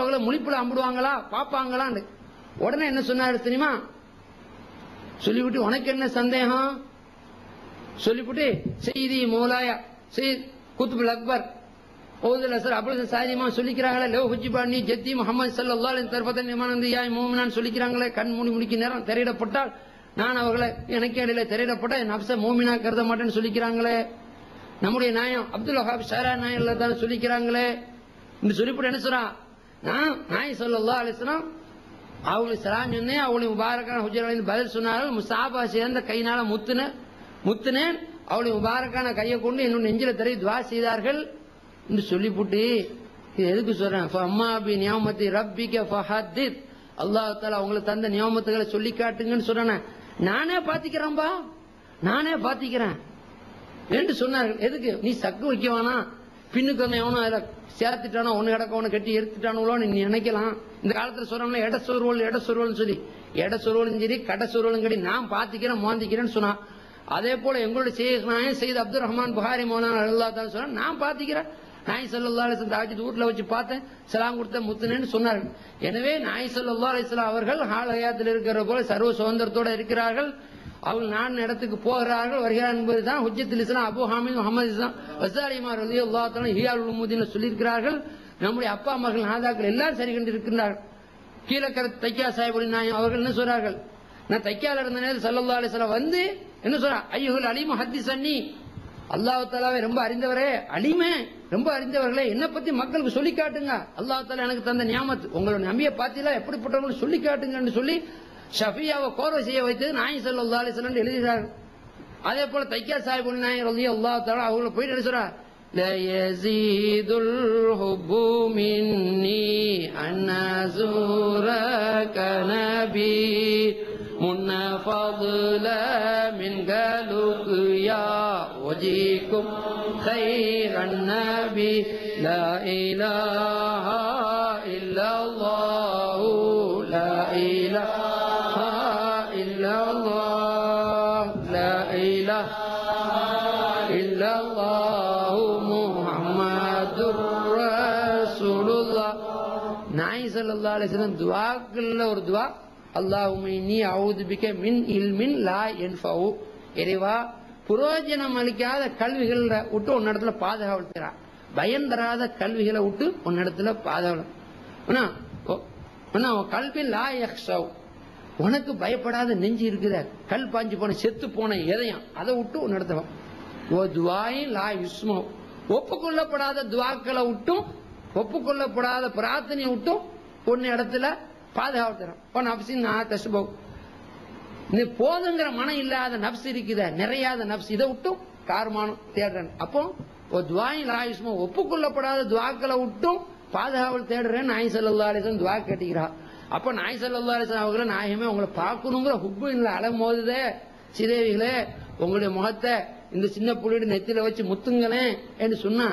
அவங்கள முழிப்புல அம்பிடுவாங்களா பாப்பாங்களான்னு உடனே என்ன சொன்னாரு தெரியுமா? சொல்லிவிட்டு உனக்கு என்ன சந்தேகம் சொல்லிவிட்டு செய்தி மௌலாயா சையத் குத்புல் அக்பர் ஓதுல் அசர் அபுல் சாதிமா சொல்லிக்கிறாங்களே லோ ஹுஜிபானி ஜத்தி முஹம்மது ஸல்லல்லாஹு அலைஹி தர்பதன் யமானந்தி யாய் மூமினான் சொல்லிக்கிறாங்களே கண் மூடி முடிக்க நேரம் திரையிடப்பட்டால் நான் அவர்களை எனக்கு இடையில திரையிடப்பட்ட என் நப்ச மூமினா கருத மாட்டேன்னு சொல்லிக்கிறாங்களே. நம்முடைய நாயம் அப்துல் வஹாப் ஷாரா நாயம் தான் சொல்லிக்கிறாங்களே. இந்த சொல்லிவிட்டு என்ன சொல்றான்? நான் நாய் ஸல்லல்லாஹு அலைஹி வஸல்லம் அவங்களுக்கு சலாம் சொன்னேன், அவளுடைய முபாரக்கான ஹுஜராவின் பதில் சொன்னார்கள். முசாபா சேர்ந்த கையினால முத்துனேன், அவளுடைய முபாரக்கான கையை கொண்டு என்னோட நெஞ்சில தரை துவா செய்தார்கள் என்று சொல்லிவிட்டு இது எதுக்கு சொல்றேன்? அம்மா பி நியாமத்தி ரப்பிக ஃபஹத்தித், அல்லாஹ் தஆலா உங்களுக்கு தந்த நியாமத்துகளை சொல்லி காட்டுங்கன்னு சொல்றேன். நானே பாத்திக்கிறேன்பா, நானே பாத்திக்கிறேன் என்று சொன்னார்கள். எதுக்கு? நீ சக்கு வைக்க வேணாம், பின்னுக்கு வந்து எவனோ அதில் சேர்த்துட்டானோ ஒன்னு கிடக்க ஒன்னு கட்டி எடுத்துட்டானோன்னு நீ நினைக்கலாம். இந்த காலத்துல சொல்றாங்களே எட சொருவல் சொல்லி எட சொருவலும் சரி கட சொருவலும் கட்டி நான் பாத்திக்கிறேன் மோந்திக்கிறேன்னு சொன்னா. அதே போல எங்களுடைய செய்த அப்துல் ரஹ்மான் புகாரி மௌலானா அல்லாஹ் தான் சொன்னா நான் பாத்திக்கிறேன். நாய் ஸல்லல்லாஹு அலைஹி வஸல்லம் தாஜித் வீட்டுல வச்சு பார்த்தேன், சலாம் கொடுத்த முத்துனேன்னு சொன்னார்கள். எனவே நாய் ஸல்லல்லாஹு அலைஹி வஸல்லம் அவர்கள் ஹால் ஹயாத்தில் இருக்கிற போல சர்வ சுதந்திரத்தோட இருக்கிறார்கள். அவர்கள் நான் இடத்துக்கு போகிறார்கள் வருகிறார் என்பதுதான் ஹுஜ்ஜத்துல் இஸ்லாம் அபு ஹாமித் முஹம்மது இஸ்லாம் வஸாலிமார் ரலியல்லாஹு தஆலா ஹியாலுல் உம்மூதின் சொல்லியிருக்கிறார்கள். நம்முடைய அப்பா மகள் நாதாக்கள் எல்லாரும் சரி கண்டு இருக்கின்றார்கள். கீழக்கர தைக்கா சாஹிபுல் நாயம் அவர்கள் என்ன சொல்றார்கள்? நான் தைக்கால இருந்த நேரம் ஸல்லல்லாஹு அலைஹி வஸல்லம் வந்து என்ன சொல்றா? ஐயுல் அலீம் ஹத்திஸன்னி, அல்லாஹ் தஆலாவே ரொம்ப அறிந்தவரே, அலீமே ரொம்ப அறிந்தவர்களே, என்ன பத்தி மக்களுக்கு சொல்லி காட்டுங்க. அல்லாஹ் தஆலா எனக்கு தந்த நியாமத், உங்களோட நம்பியை பார்த்தீங்களா எப்படிப்பட்டவங்க சொல்லி காட்டுங்கன்னு சொல்லி ஷஃபியாவை கோர்வை செய்ய வைத்தது நாய் ஸல்லல்லாஹு அலைஹி வஸல்லம் எழுதுகிறார்கள். அதே போல தைக்கா சாஹிபுல் நாயம் ரலியல்லாஹு தஆலா அவங்க போய் என்ன சொல்றா? لا يزيد الحب مني أن أزورك نبي من فضل من قلقيا وجيكم خير النبي لا إله إلا الله لا إله إلا الله لا إله إلا الله محمد رسول الله. நாய் ஸல்லல்லாஹு அலைஹி வஸல்லம் துஆக்கள்ல ஒரு துஆ, அல்லாஹும்ம இன்னி அஊது பிக மின் இல்மின் லா யன்ஃபஉ, இறைவா பிரயோஜனம் அளிக்காத கல்விகளை விட்டு உன்னிடத்துல பாதுகாவல்கிறா, பயம் தராத கல்விகளை விட்டு உன்னிடத்துல பாதுகாவல் கல்வின் லா யக்ஷவ், உனக்கு பயப்படாத நெஞ்சு இருக்குத கல் பாஞ்சு போன செத்து போன எதையும் அதை விட்டு உன்னிடத்துல லா யுஸ்மோ, ஒப்புக்கொள்ளப்படாத துவாக்களை விட்டும் ஒப்புக்கொள்ளப்படாத பிரார்த்தனையை விட்டும் ஒன்னு இடத்துல பாதுகாப்பு. போதுங்கிற மனம் இல்லாத நப்ஸ் இருக்குத நிறையாத நப்ஸ், இதை விட்டும் கார்மானம் தேடுறேன். அப்போ ஒப்புக்கொள்ளப்படாத துவாக்களை விட்டும் பாதுகாவல் தேடுறேன். நாய் ஸல்லல்லாஹு அலைஹி வஸல்லம் துவா கேட்டுக்கிறா. அப்ப நாய் ஸல்லல்லாஹு அலைஹி வஸல்லம் அவங்களை நாயமே உங்களை பார்க்கணுங்கிற ஹுப்பு இல்லை அலமோதுதே சிதேவிகளே, உங்களுடைய முகத்தை இந்த சின்ன புள்ளியோட நெத்தில வச்சு முத்துங்களேன் என்று சொன்னா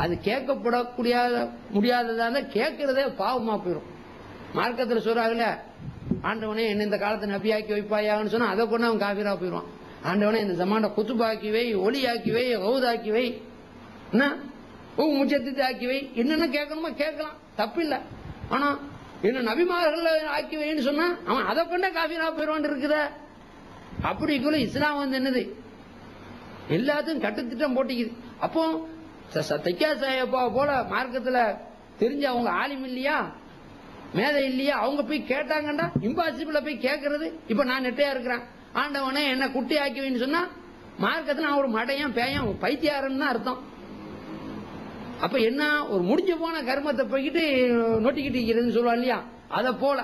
அது கேட்கப்படக்கூடிய முடியாததான கேட்கறதே பாவமா போயிடும். மார்க்கத்தில் சொல்றாங்கல்ல, ஆண்டவனே என்ன இந்த காலத்தை நபியாக்கி வைப்பாயான்னு சொன்னா அதை கொண்டு அவன் காபிரா போயிடுவான். ஆண்டவனே இந்த ஜமாண்ட குத்துபாக்கி வை, ஒளியாக்கி வை, ரவுதாக்கி வை, என்ன முச்சத்தை ஆக்கி வை, என்னென்ன கேட்கணுமோ கேட்கலாம், தப்பு இல்லை. ஆனா என்ன நபிமார்கள் ஆக்கி வைன்னு சொன்னா அவன் அதை கொண்டே காபிரா போயிடுவான் இருக்குத. அப்படிக்குள்ள இஸ்லாம் வந்து என்னது எல்லாத்தையும் கட்டுத்திட்டம் போட்டிக்குது. அப்போ தைக்கா சாஹிபா போல மார்க்கத்துல தெரிஞ்ச அவங்க ஆலிம் இல்லையா, மேதை இல்லையா, அவங்க போய் கேட்டாங்கண்டா இம்பாசிபிள போய் கேட்கறது. இப்ப நான் நெட்டையா இருக்கிறேன், ஆண்டவனே என்ன குட்டி ஆக்கிவின்னு சொன்னா மார்க்கத்துல நான் ஒரு மடையன் பேயன் பைத்தியாரன்னு அர்த்தம். அப்ப என்ன ஒரு முடிஞ்சு போன கர்மத்தை போய்கிட்டு நொட்டிக்கிட்டு சொல்லுவா இல்லையா, அத போல.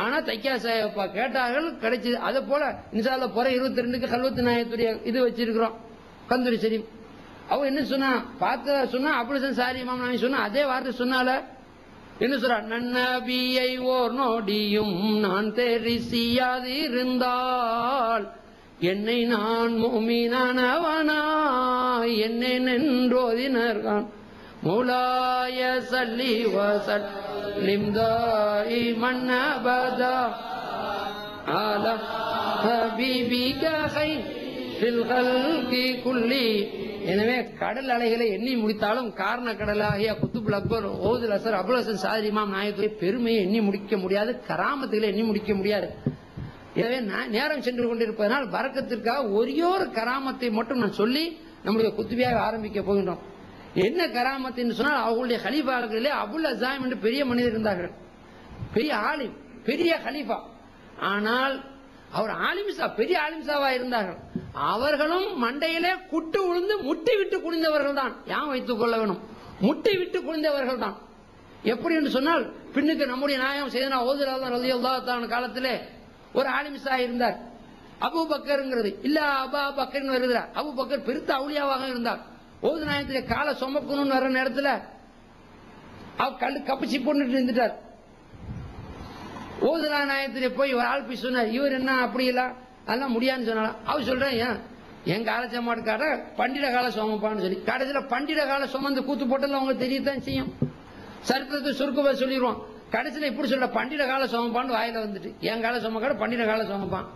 ஆனா தைக்கா சாஹிபா கேட்டார்கள் கிடைச்சது. அதை போல இன்ஷால்ல போற 22க்கு கல்வத்து நாயத்துடைய இது வச்சிருக்கிறோம் கந்தூரி சரி. அவ என்ன சொன்னா பார்த்த சொன்னா அப்படி சாரி மாமி சொன்னா அதே வார்த்தை சொன்னால என்ன சொல்றா? நன்னபியை ஓர் நொடியும் நான் தெரிசியாது இருந்தால் என்னை நான் முஃமினானவனாய் என்னை நின்றோதினர்கான் மௌலாய ஸல்லி வஸல்லிம் தாயிமன் அபதா அலா ஹபீபிக கைரில் கல்கி குல்லி எனவே கடல் அலைகளை எண்ணி முடித்தாலும் காரண கடலாகிய குத்துபுல் அக்பர் ஓதுல் அசர் அபுல் ஹசன் சாதிர் இமாம் நாயகத்துடைய பெருமையை எண்ணி முடிக்க முடியாது, கராமத்துகளை எண்ணி முடிக்க முடியாது. எனவே நேரம் சென்று கொண்டிருப்பதனால் பரக்கத்திற்காக ஒரே ஒரு கராமத்தை மட்டும் நான் சொல்லி நம்முடைய குத்துபியாக ஆரம்பிக்க போகின்றோம். என்ன கராமத் என்று சொன்னால், அவர்களுடைய கலீஃபாக்களிலே அபுல் அஸாம் என்று பெரிய மனிதர் இருந்தார்கள், பெரிய ஆலிம், பெரிய கலீஃபா. ஆனால் அவர் ஆலிம்சா, பெரிய ஆலிம்சாவா இருந்தார்கள். அவர்களும் மண்டையிலே குட்டு உழுந்து முட்டி விட்டு குனிந்தவர்கள் தான். யாம் வைத்துக் கொள்ள வேணும், முட்டி விட்டு குனிந்தவர்கள் தான். எப்படி என்று சொன்னால், பின்னுக்கு நம்முடைய நாயகம் செய்தனா ஓதுல் ரலியல்லாஹு காலத்திலே ஒரு ஆலிம்சா இருந்தார், அபு பக்கர்ங்கிறது இல்ல, அபா பக்கர் வருகிறார். அபு பக்கர் பெருத்த அவுளியாவாக இருந்தார். ஓது நாயகத்திலே காலை சுமக்கணும்னு வர்ற நேரத்தில் அவர் கல்லு கப்பிச்சு போட்டு இருந்துட்டார். ஓதுலா நாயகத்திலே போய் ஒரு ஆள் போய் சொன்னார், இவர் என்ன அப்படி இல்ல அதெல்லாம் முடியாதுன்னு சொன்னாலும். அவர் சொல்றேன், ஏன் என் கால சமாட்டுக்கார பண்டிட கால சுமப்பான்னு சொல்லி கடைசியில பண்டிட கால சுமந்து கூத்து போட்டெல்லாம் உங்களுக்கு தெரியத்தான் செய்யும். சரித்திரத்தை சுருக்கமா சொல்லிடுவோம். கடைசியில இப்படி சொல்ல பண்டிட கால சுமப்பான்னு வாயில வந்துட்டு, என் கால சுமக்காட பண்டிட கால சுமப்பான்.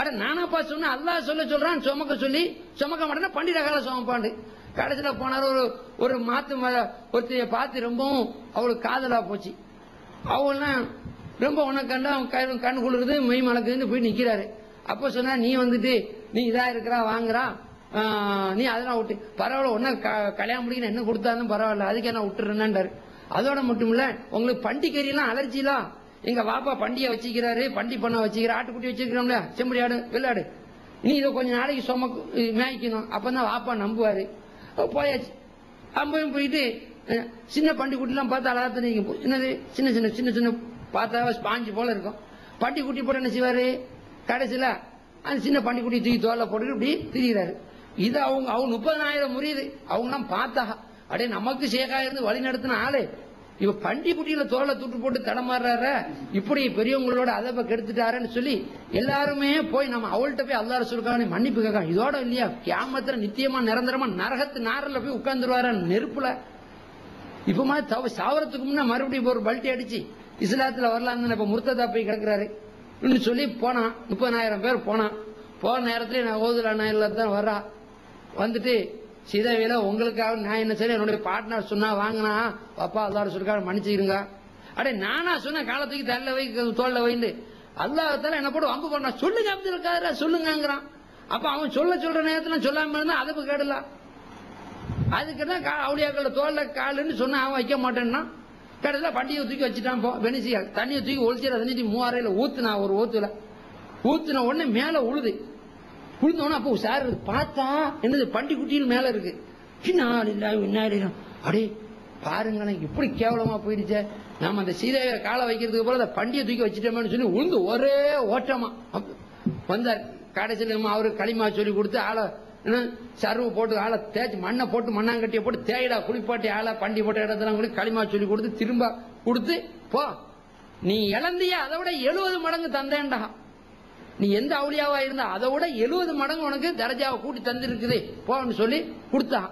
அட நானாப்பா சொன்ன அல்லாஹ் சொல்றான் சுமக்க சொல்லி சுமக்க மாட்டேன்னா பண்டிட கால சுமப்பாண்டு. கடைசியில போனார் ஒரு மாத்து ஒருத்தைய பார்த்து ரொம்பவும் அவளுக்கு காதலா போச்சு. அவங்கெல்லாம் ரொம்ப உனக்கு கண்டா கண் குளிருது மெய் மலக்குதுன்னு போய் நிக்கிறாரு. அப்ப சொன்னா, நீ வந்துட்டு நீ இதா இருக்கிறா வாங்குறா, நீ அதெல்லாம் விட்டு பரவாயில்ல, ஒன்னா கல்யாணம் முடிக்கணும் என்ன கொடுத்தாலும் பரவாயில்ல, அதுக்கு என்ன விட்டுறேன்னாரு. அதோட மட்டும் இல்ல, உங்களுக்கு பண்டிகரியெல்லாம் அலர்ஜிலாம் எங்க வாப்பா பண்டிகை வச்சுக்கிறாரு, பண்டி பண்ண வச்சுக்கிற ஆட்டுக்குட்டி வச்சிருக்கிறோம்ல, செம்படி ஆடு வெள்ளாடு, நீ இதை கொஞ்ச நாளைக்கு மேய்க்கணும், அப்பதான் வாப்பா நம்புவாரு. போயாச்சு. அம்பையும் போயிட்டு சின்ன பண்டி குட்டிலாம் பார்த்து அழகா நீங்க என்னது சின்ன சின்ன சின்ன சின்ன பார்த்தா ஸ்பாஞ்சு போல இருக்கும். பண்டி குட்டி போட்டு என்ன செய்வாரு, கடைசியில அந்த சின்ன பண்டி குட்டி தூக்கி தோல்ல போட்டு இப்படி திரிகிறாரு. இது அவங்க 30,000 முறியுது. அவங்க பார்த்தா அடே நமக்கு சேகா இருந்து வழி நடத்தின ஆளு இவ பண்டி குட்டியில தோலை தூட்டு போட்டு தடமாறுறாரு, இப்படி பெரியவங்களோட அதப்ப கெடுத்துட்டாருன்னு சொல்லி எல்லாருமே போய் நம்ம அவள்கிட்ட போய் அல்லாஹ் ரசூலுக்காக மன்னிப்பு கேட்க. இதோட இல்லையா கியாமத்துல நித்தியமா நிரந்தரமா நரகத்து நாரில் போய் உட்கார்ந்துருவாரு நெருப்புல. இப்ப மாதிரி சாவரத்துக்கு முன்ன மறுபடியும் ஒரு பல்ட்டி அடிச்சு இஸ்லாத்துல வரலாம், இப்ப முர்த்ததா போய் கிடக்குறாரு சொல்லி போனான். 30,000 பேர் போனான். போன நேரத்துல நான் ஓதுலா தான் வர்றா. வந்துட்டு சீதாவில உங்களுக்காக நான் என்ன சரி என்னுடைய பார்ட்னர் சொன்னா வாங்கினா அப்பா அல்லாஹ் சொல்லிருக்காரு மன்னிச்சுக்கிறீங்க. அடே நானா சொன்ன காலத்துக்கு தள்ள வை தோல்ல வைந்து அல்லாஹால என்ன போட்டு வம்பு பண்ணா, சொல்லுங்க அப்படி இருக்காரு சொல்லுங்கிறான். அப்ப அவன் சொல்ற நேரத்துல சொல்லாம இருந்தா அதை கேடலாம். அதுக்குதான் அவளியாக்கள தோல்ல காலுன்னு சொன்னா அவன் வைக்க மாட்டேன்னா கடைசியில பண்டிகை தூக்கி வச்சுட்டான். வெனிசியா தண்ணியை தூக்கி ஒழிச்சிட தண்ணி 3000 ஊத்துனா, ஒரு ஊத்துல ஊத்துன உடனே மேல உழுது. உழுந்தோன்னா அப்போ சார் பார்த்தா என்னது பண்டி குட்டியில் மேல இருக்கு. அடே பாருங்களேன் இப்படி கேவலமா போயிடுச்சே, நாம அந்த சீதையை காலை வைக்கிறதுக்கு போல பண்டிகை தூக்கி வச்சுட்டோம்னு சொல்லி உழுந்து ஒரே ஓட்டமா வந்தார். கடைசியில் அவரு களிமா சொல்லி கொடுத்து ஆளை சருவு போட்டு ஆளை தேய்ச்சி மண்ணை போட்டு மண்ணாங்கட்டியை போட்டு தேயிடா குளிப்பாட்டி ஆளை பண்டி போட்ட இடத்துல கூட களிமா சொல்லி கொடுத்து திரும்ப கொடுத்து போ, நீ இழந்தியா அதை விட 70 மடங்கு தந்தேன்டா, நீ எந்த அவுளியாவா இருந்தா அதை விட 70 மடங்கு உனக்கு தரஜாவை கூட்டி தந்திருக்குது போன்னு சொல்லி கொடுத்தான்.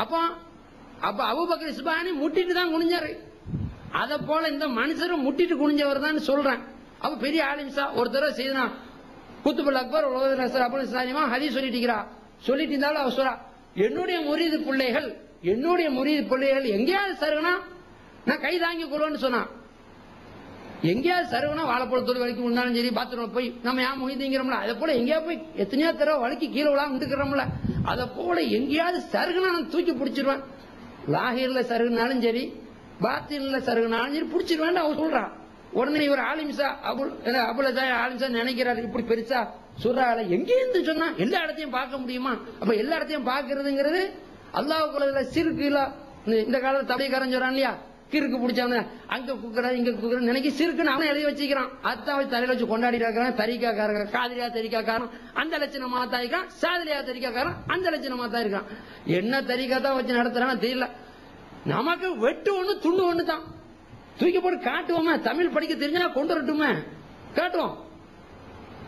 அப்ப அபூபக்கர் இஸ்பானி முட்டிட்டு தான் குனிஞ்சாரு. அத போல இந்த மனுஷரும் முட்டிட்டு குனிஞ்சவர் தான் சொல்றேன். அப்ப பெரிய ஆலிம்சா ஒரு தடவை செய்தா குத்துபுல் அக்பர் அபுல் ஹதீஸ் சொல்லிட்டு இருந்தாலும் அவர் சொல்றா, என்னுடைய முரீது பிள்ளைகள் எங்கேயாவது சருகனா நான் கை தாங்கி கொள்வேன்னு சொன்னான். எங்கேயாவது சருவனா வாழைப்பழத்தோடு வலிக்கு இருந்தாலும் சரி, பாத்ரூம் போய் நம்ம ஏன் முகிதிங்கிறோம்ல, அதை போல எங்கேயாவது போய் எத்தனையோ தடவை வலிக்கு கீழே விழாம இருக்கிறோம்ல, அதை போல எங்கேயாவது சருகுனா நான் தூக்கி பிடிச்சிருவேன். லாஹிர்ல சருகுனாலும் சரி பாத்தின்ல சருகுனாலும் சரி பிடிச்சிருவேன் அவன் சொல்றான். உடனே ஒரு ஆலிம்சா அபுல் ஆலிம்சா நினைக்கிறாரு, இப்படி பெருசா சொல்றாள் எங்கேருந்து சொன்னா எல்லா இடத்தையும் பார்க்க முடியுமா? அப்ப எல்லா இடத்தையும் பார்க்கறதுங்கிறது அல்லாஹ் சிறுக்கு இல்ல. இந்த காலத்துல தபிகாரன் சொல்றான் இல்லையா, கிறுக்கு பிடிச்சவன அங்க குக்குற இங்க குக்குற நினைக்க சிறுக்குன்னு அவனை எழுதி வச்சுக்கிறான். அதான் வச்சு தலையில வச்சு கொண்டாடிட்டு இருக்கிறான். தரிக்காக்காரன் காதிரியா தரிக்காக்காரன் அந்த லட்சணமா தான் இருக்கான், சாதிரியா தரிக்காக்காரன் அந்த லட்சணமா தான் இருக்கான். என்ன தரிக்கா தான் வச்சு நடத்துறான்னு தெரியல. நமக்கு வெட்டு ஒண்ணு துண்டு ஒண்ணு தான், தூக்கி போட்டு காட்டுவோமே. தமிழ் படிக்க தெரிஞ்சா கொண்டு வரட்டுமே, காட்டுவோம்.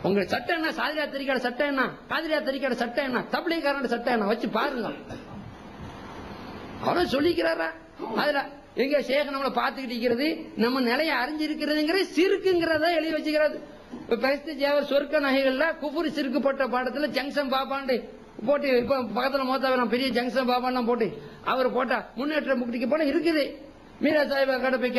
உங்க சட்டம் என்ன, சாதிரியா தரிக்காட சட்டம் என்ன, காதிரியா தரிக்காட சட்டம் என்ன, தபிலீகாரன் சட்டம் என்ன வச்சு பாருங்க. அவரும் சொல்லிக்கிறாரா அதுல எங்க சேக நம்மளை பார்த்துக்கிட்டு இருக்கிறது, நம்ம நிலையை அறிஞ்சிருக்கிறதுங்கிற சிறுக்குங்கிறத எழுதி வச்சுக்கிறது. சொர்க்க நகைகள்ல குஃபுர் சிறுக்குப்பட்ட பாடத்துல ஜங்ஷன் பாப்பாண்டு போட்டு இப்ப பக்கத்துல மோத்தாவரம் பெரிய ஜங்ஷன் பாபான்னு போட்டு அவர் போட்டா முன்னேற்றம் புக்திக்கு போட இருக்குது. மீரா சாஹிபா கடை போய்